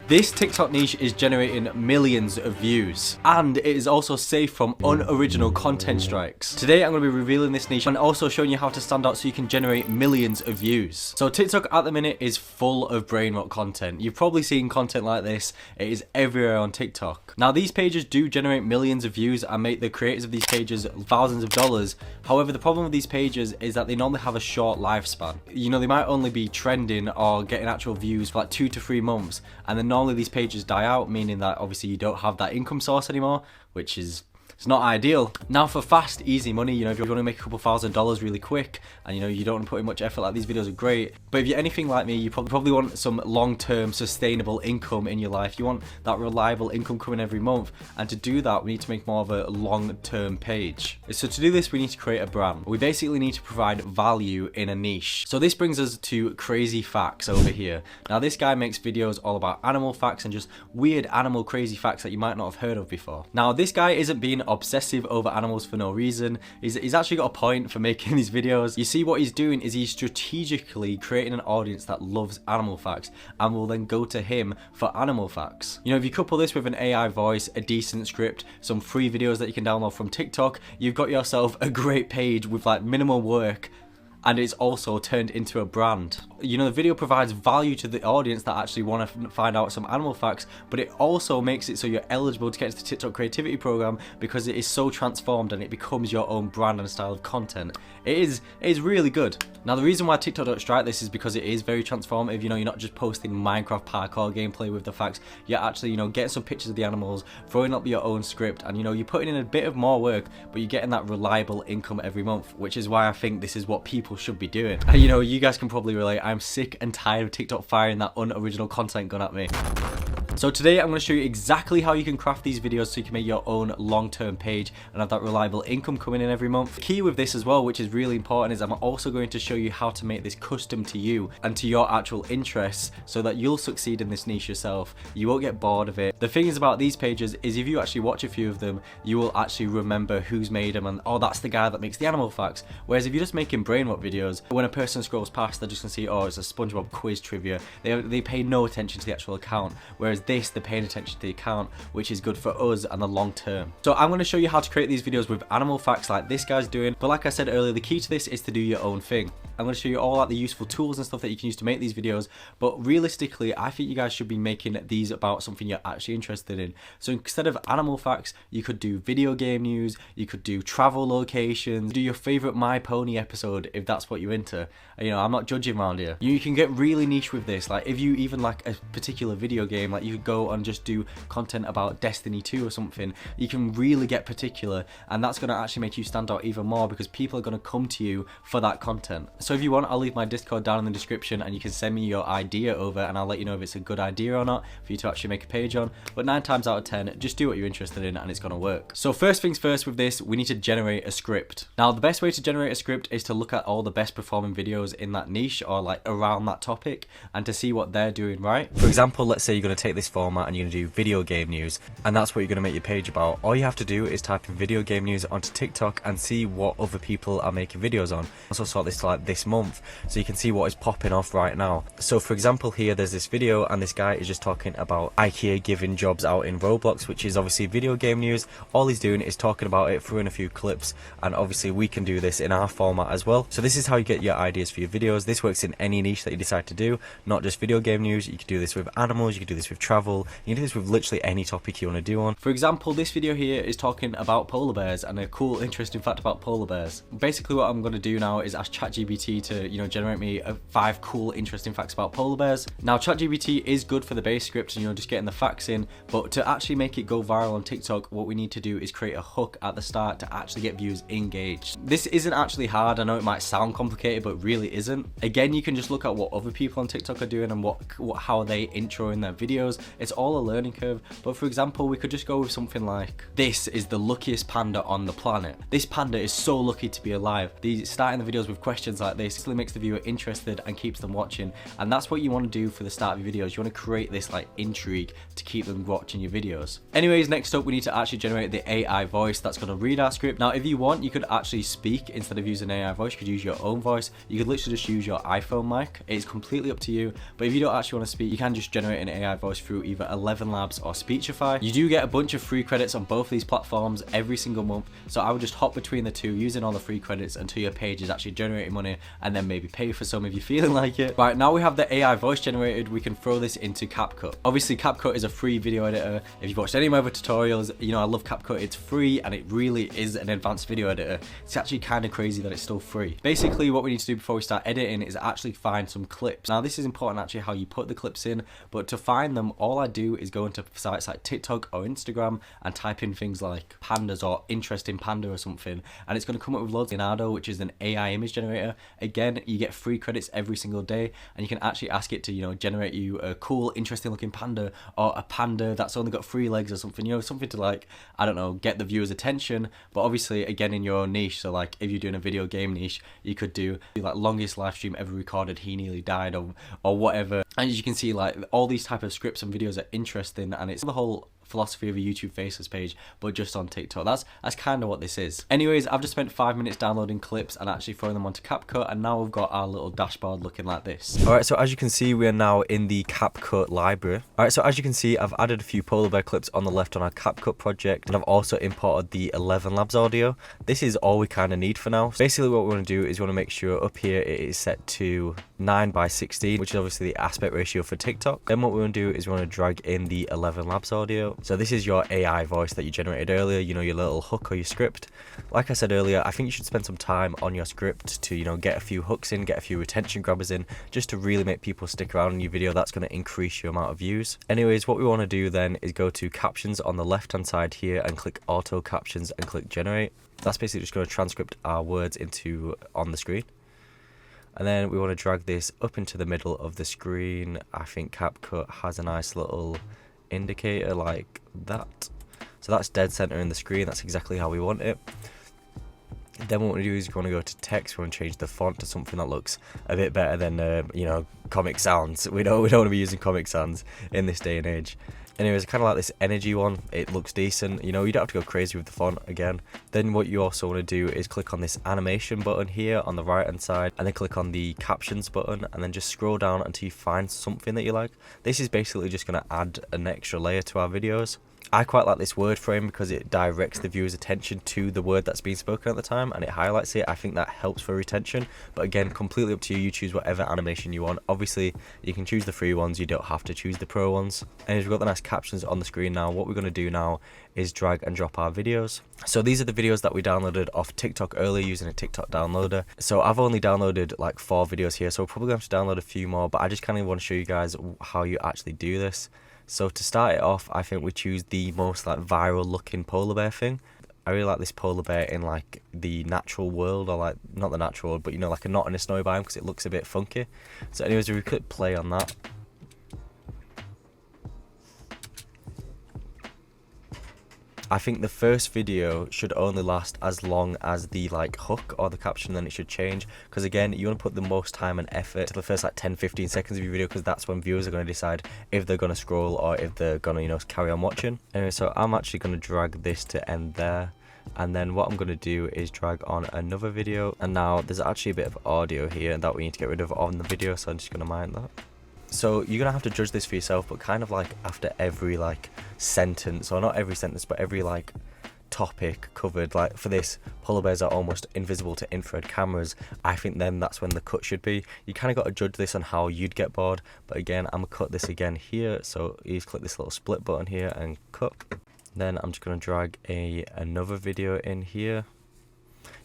This TikTok niche is generating millions of views, and it is also safe from unoriginal content strikes. Today I'm going to be revealing this niche and also showing you how to stand out so you can generate millions of views. So TikTok at the minute is full of brain rot content. You've probably seen content like this. It is everywhere on TikTok. Now these pages do generate millions of views and make the creators of these pages thousands of dollars. However, the problem with these pages is that they normally have a short lifespan. You know, they might only be trending or getting actual views for like 2 to 3 months, and then normally these pages die out, meaning that obviously you don't have that income source anymore, which is it's not ideal. Now for fast, easy money, you know, if you want to make a couple $1,000s really quick and you know you don't want to put in much effort, like these videos are great. But if you're anything like me, you probably want some long-term sustainable income in your life. You want that reliable income coming every month, and to do that we need to make more of a long-term page. So to do this we need to create a brand. We basically need to provide value in a niche. So this brings us to Crazy Facts over here. Now this guy makes videos all about animal facts and just weird animal crazy facts that you might not have heard of before. Now this guy isn't being obsessive over animals for no reason. He's actually got a point for making these videos. You see, what he's doing is he's strategically creating an audience that loves animal facts and will then go to him for animal facts. You know, if you couple this with an AI voice, a decent script, some free videos that you can download from TikTok, you've got yourself a great page with like minimal work, and it's also turned into a brand. You know, the video provides value to the audience that actually want to find out some animal facts, but it also makes it so you're eligible to get into the TikTok creativity program because it is so transformed and it becomes your own brand and style of content. It is really good. Now the reason why TikTok don't strike this is because it is very transformative. You know, you're not just posting Minecraft parkour gameplay with the facts, you're actually, you know, getting some pictures of the animals, throwing up your own script, and you know, you're putting in a bit of more work, but you're getting that reliable income every month, which is why I think this is what people should be doing. And you know, you guys can probably relate. I'm sick and tired of TikTok firing that unoriginal content gun at me. So today I'm going to show you exactly how you can craft these videos so you can make your own long-term page and have that reliable income coming in every month. The key with this as well, which is really important, is I'm also going to show you how to make this custom to you and to your actual interests so that you'll succeed in this niche yourself. You won't get bored of it. The thing is about these pages is if you actually watch a few of them, you will actually remember who's made them and, oh, that's the guy that makes the animal facts. Whereas if you're just making brain rot videos, when a person scrolls past, they're just going to see, oh, it's a SpongeBob quiz trivia. They pay no attention to the actual account. Whereas this, they're paying attention to the account, which is good for us and the long term. So I'm going to show you how to create these videos with animal facts like this guy's doing. But like I said earlier, the key to this is to do your own thing. I'm going to show you all like the useful tools and stuff that you can use to make these videos. But realistically, I think you guys should be making these about something you're actually interested in. So instead of animal facts, you could do video game news, you could do travel locations, do your favorite My Pony episode if that's what you're into. You know, I'm not judging around here. You can get really niche with this. Like if you even like a particular video game, like you could go and just do content about Destiny 2 or something. You can really get particular, and that's going to actually make you stand out even more because people are going to come to you for that content. So if you want, I'll leave my Discord down in the description and you can send me your idea over and I'll let you know if it's a good idea or not for you to actually make a page on. But 9 times out of 10, just do what you're interested in and it's going to work. So first things first with this, we need to generate a script. Now the best way to generate a script is to look at all the best performing videos in that niche or like around that topic and to see what they're doing right. For example, let's say you're going to take this format and you're going to do video game news, and that's what you're going to make your page about. All you have to do is type in video game news onto TikTok and see what other people are making videos on. Also sort this to like this month so you can see what is popping off right now. So for example, here there's this video and this guy is just talking about IKEA giving jobs out in Roblox, which is obviously video game news. All he's doing is talking about it, throwing a few clips, and obviously we can do this in our format as well. So this is how you get your ideas for your videos. This works in any niche that you decide to do, not just video game news. You can do this with animals, you can do this with travel, you can do this with literally any topic you want to do on. For example, this video here is talking about polar bears and a cool interesting fact about polar bears. Basically what I'm going to do now is ask ChatGPT to, you know, generate me 5 cool interesting facts about polar bears. Now ChatGPT is good for the base script and, you know, just getting the facts in, but to actually make it go viral on TikTok, what we need to do is create a hook at the start to actually get viewers engaged. This isn't actually hard. I know it might sound complicated, but really isn't. Again, you can just look at what other people on TikTok are doing and how they intro in their videos. It's all a learning curve. But for example, we could just go with something like, this is the luckiest panda on the planet. This panda is so lucky to be alive. Starting the videos with questions like this. It makes the viewer interested and keeps them watching, and that's what you want to do for the start of your videos. You want to create this like intrigue to keep them watching your videos. Anyways, next up we need to actually generate the AI voice that's going to read our script. Now if you want, you could actually speak instead of using AI voice. You could use your own voice. You could literally just use your iPhone mic. It's completely up to you, but if you don't actually want to speak, you can just generate an AI voice through either 11 Labs or Speechify. You do get a bunch of free credits on both of these platforms every single month, so I would just hop between the two using all the free credits until your page is actually generating money, and then maybe pay for some if you're feeling like it. Right, now we have the AI voice generated, we can throw this into CapCut. Obviously CapCut is a free video editor. If you've watched any of my other tutorials, you know I love CapCut. It's free and it really is an advanced video editor. It's actually kind of crazy that it's still free. Basically what we need to do before we start editing is actually find some clips. Now this is important actually how you put the clips in, but to find them all I do is go into sites like TikTok or Instagram and type in things like pandas or interesting panda or something, and it's going to come up with loads. Leonardo, which is an AI image generator. Again, you get free credits every single day, and you can actually ask it to, you know, generate you a cool interesting looking panda, or a panda that's only got 3 legs or something, you know, something to like, I don't know, get the viewer's attention, but obviously again in your own niche. So like if you're doing a video game niche, you could do like longest live stream ever recorded, he nearly died, or whatever. And as you can see, like all these type of scripts and videos are interesting, and it's the whole philosophy of a YouTube Faces page, but just on TikTok. That's kind of what this is. Anyways, I've just spent 5 minutes downloading clips and actually throwing them onto CapCut, and now we've got our little dashboard looking like this. Alright, so as you can see, we are now in the CapCut library. Alright, so as you can see, I've added a few polar bear clips on the left on our CapCut project, and I've also imported the 11 Labs audio. This is all we kind of need for now. Basically what we want to do is we want to make sure up here it is set to 9:16, which is obviously the aspect ratio for TikTok. Then what we want to do is we want to drag in the 11 Labs audio. So this is your AI voice that you generated earlier, you know, your little hook or your script. Like I said earlier, I think you should spend some time on your script to, you know, get a few hooks in, get a few retention grabbers in, just to really make people stick around in your video. That's going to increase your amount of views. Anyways, what we want to do then is go to captions on the left hand side here and click auto captions and click generate. That's basically just going to transcript our words into on the screen. And then we want to drag this up into the middle of the screen. I think CapCut has a nice little indicator like that. So that's dead center in the screen. That's exactly how we want it. Then what we want to do is we want to go to text. We want to change the font to something that looks a bit better than, you know, Comic Sans. We don't want to be using Comic Sans in this day and age. Anyways, I kind of like this energy one. It looks decent. You know, you don't have to go crazy with the font again. Then what you also want to do is click on this animation button here on the right hand side, and then click on the captions button, and then just scroll down until you find something that you like. This is basically just going to add an extra layer to our videos. I quite like this word frame because it directs the viewer's attention to the word that's being spoken at the time, and it highlights it. I think that helps for retention, but again, completely up to you. You choose whatever animation you want. Obviously, you can choose the free ones. You don't have to choose the pro ones. And we've got the nice captions on the screen now. What we're going to do now is drag and drop our videos. So these are the videos that we downloaded off TikTok earlier using a TikTok downloader. So I've only downloaded like 4 videos here, so we're probably going to have to download a few more, but I just kind of want to show you guys how you actually do this. So to start it off, I think we choose the most like viral looking polar bear thing. I really like this polar bear in like the natural world, or like not the natural world, but you know, like a not in a snowy biome, because it looks a bit funky. So anyways, if we click play on that, I think the first video should only last as long as the like hook or the caption, then it should change, because again, you want to put the most time and effort to the first like 10-15 seconds of your video, because that's when viewers are going to decide if they're going to scroll or if they're going to, you know, carry on watching. Anyway, so I'm actually going to drag this to end there, and then what I'm going to do is drag on another video. And now there's actually a bit of audio here that we need to get rid of on the video, so I'm just going to mind that. So you're gonna have to judge this for yourself, but kind of like after every like sentence, or not every sentence, but every like topic covered, like for this, polar bears are almost invisible to infrared cameras, I think then that's when the cut should be. You kind of got to judge this on how you'd get bored, but again, I'm gonna cut this again here. So you just click this little split button here and cut. Then I'm just gonna drag another video in here.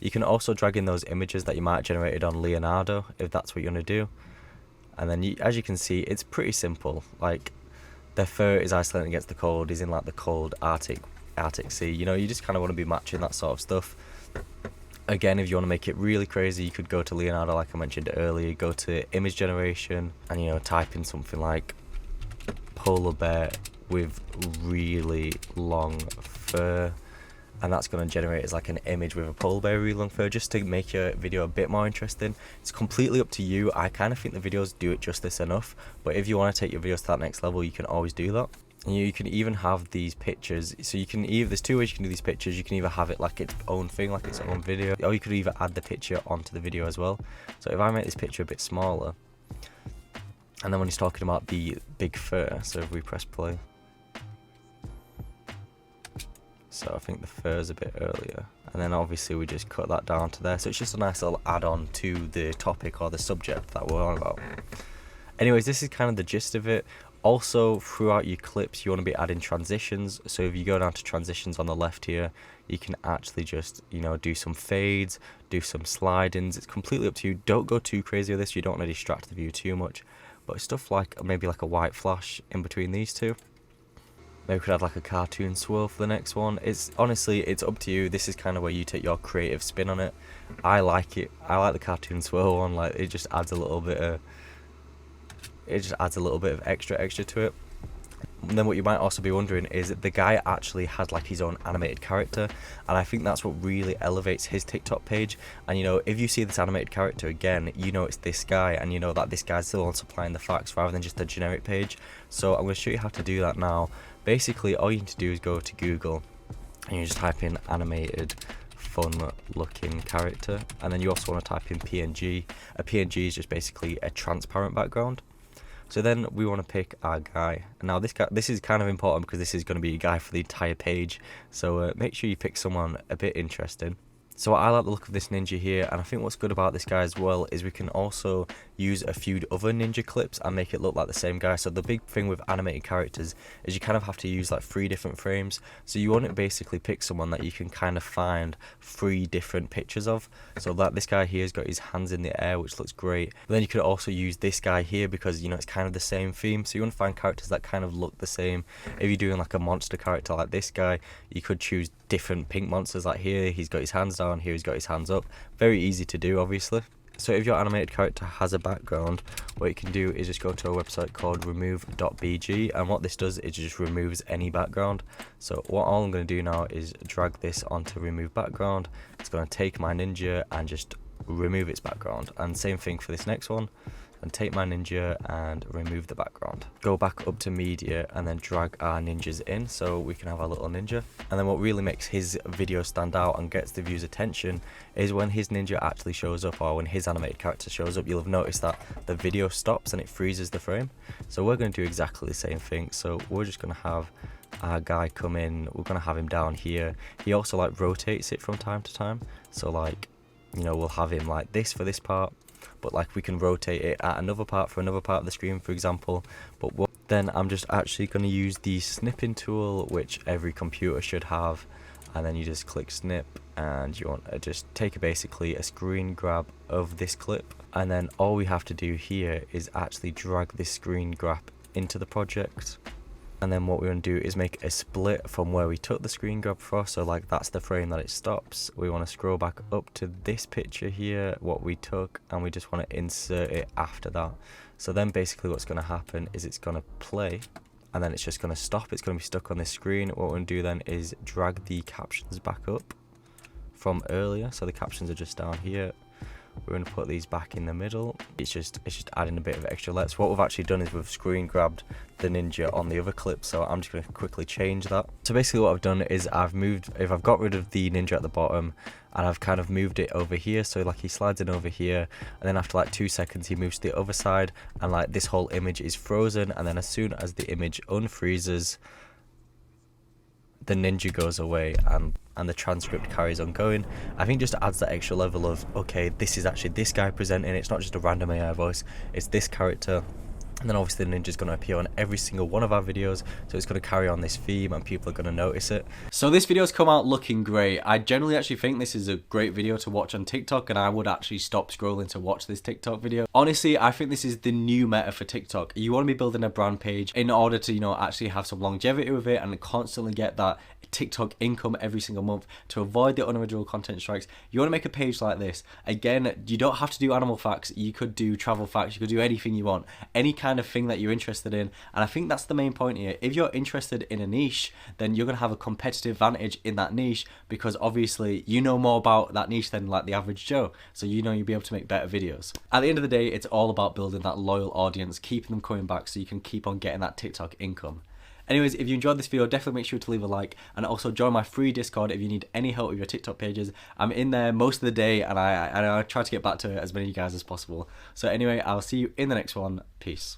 You can also drag in those images that you might have generated on Leonardo if that's what you want to do. And then as you can see, it's pretty simple. Like, their fur is isolating against the cold, is in like the cold Arctic Sea. You know, you just kind of want to be matching that sort of stuff. Again, if you want to make it really crazy, you could go to Leonardo, like I mentioned earlier, go to image generation, and, you know, type in something like polar bear with really long fur, and that's going to generate as like an image with a polar bear really long fur, just to make your video a bit more interesting. It's completely up to you. I kind of think the videos do it justice enough, but if you want to take your videos to that next level, you can always do that. And you can even have these pictures, so you can either, there's two ways you can do these pictures. You can either have it like its own thing, like its own video, or you could either add the picture onto the video as well. So if I make this picture a bit smaller, and then when he's talking about the big fur, so if we press play, so I think the fur is a bit earlier, and then obviously we just cut that down to there, so it's just a nice little add-on to the topic or the subject that we're on about. Anyways, this is kind of the gist of it. Also, throughout your clips, you want to be adding transitions. So if you go down to transitions on the left here, you can actually just, you know, do some fades, do some slide-ins. It's completely up to you. Don't go too crazy with this. You don't want to distract the viewer too much. But stuff like maybe like a white flash in between these two. Maybe we could have like a cartoon swirl for the next one. It's honestly, it's up to you. This is kind of where you take your creative spin on it. I like it. I like the cartoon swirl one. Like, it just adds a little bit of extra to it. And then what you might also be wondering is that the guy actually had like his own animated character, and I think that's what really elevates his TikTok page. And you know, if you see this animated character again, you know it's this guy, and you know that this guy's the one supplying the facts rather than just a generic page. So I'm going to show you how to do that now. Basically, all you need to do is go to Google and you just type in animated fun looking character, and then you also want to type in PNG. A PNG is just basically a transparent background. So then we want to pick our guy. Now this is kind of important because this is going to be a guy for the entire page. So make sure you pick someone a bit interesting. So I like the look of this ninja here, and I think what's good about this guy as well is we can also use a few other ninja clips and make it look like the same guy. So the big thing with animated characters is you kind of have to use like 3 different frames. So you want to basically pick someone that you can kind of find 3 different pictures of. So that this guy here has got his hands in the air, which looks great. But then you could also use this guy here because, you know, it's kind of the same theme. So you want to find characters that kind of look the same. If you're doing like a monster character like this guy, you could choose different pink monsters. Like here he's got his hands down, here he's got his hands up. Very easy to do, obviously. So if your animated character has a background, what you can do is just go to a website called remove.bg, and what this does is it just removes any background. So what all I'm going to do now is drag this onto remove background. It's going to take my ninja and just remove its background, and same thing for this next one. And take my ninja and remove the background. Go back up to media and then drag our ninjas in so we can have our little ninja. And then what really makes his video stand out and gets the viewer's attention is when his ninja actually shows up, or when his animated character shows up. You'll have noticed that the video stops and it freezes the frame. So we're going to do exactly the same thing. So we're just going to have our guy come in, we're going to have him down here. He also like rotates it from time to time. So like, you know, we'll have him like this for this part, but like we can rotate it at another part for another part of the screen, for example. But then I'm just actually going to use the snipping tool, which every computer should have, and then you just click snip, and you want to just take basically a screen grab of this clip, and then all we have to do here is actually drag this screen grab into the project. And then what we want to do is make a split from where we took the screen grab from. So like that's the frame that it stops. We want to scroll back up to this picture here, what we took, and we just want to insert it after that. So then basically what's going to happen is it's going to play, and then it's just going to stop. It's going to be stuck on this screen. What we're going to do then is drag the captions back up from earlier. So the captions are just down here. We're going to put these back in the middle. It's just adding a bit of extra letters. What we've actually done is we've screen grabbed the ninja on the other clip, so I'm just going to quickly change that. So basically what I've done is I've got rid of the ninja at the bottom, and I've kind of moved it over here. So like he slides in over here, and then after like 2 seconds he moves to the other side, and like this whole image is frozen, and then as soon as the image unfreezes, the ninja goes away and the transcript carries on going. I think just adds that extra level of, okay, this is actually this guy presenting, it's not just a random AI voice, it's this character. And then obviously the ninja's going to appear on every single one of our videos, so it's going to carry on this theme and people are going to notice it. So this video's come out looking great. I generally actually think this is a great video to watch on TikTok, and I would actually stop scrolling to watch this TikTok video. Honestly, I think this is the new meta for TikTok. You want to be building a brand page in order to, you know, actually have some longevity with it and constantly get that TikTok income every single month to avoid the unoriginal content strikes. You want to make a page like this. Again, you don't have to do animal facts. You could do travel facts. You could do anything you want. Any kind kind of thing that you're interested in. And I think that's the main point here. If you're interested in a niche, then you're going to have a competitive advantage in that niche, because obviously you know more about that niche than like the average Joe. So you know you'll be able to make better videos. At the end of the day, it's all about building that loyal audience, keeping them coming back so you can keep on getting that TikTok income. Anyways, if you enjoyed this video, definitely make sure to leave a like, and also join my free Discord if you need any help with your TikTok pages. I'm in there most of the day, and I try to get back to as many of you guys as possible. So anyway, I'll see you in the next one. Peace.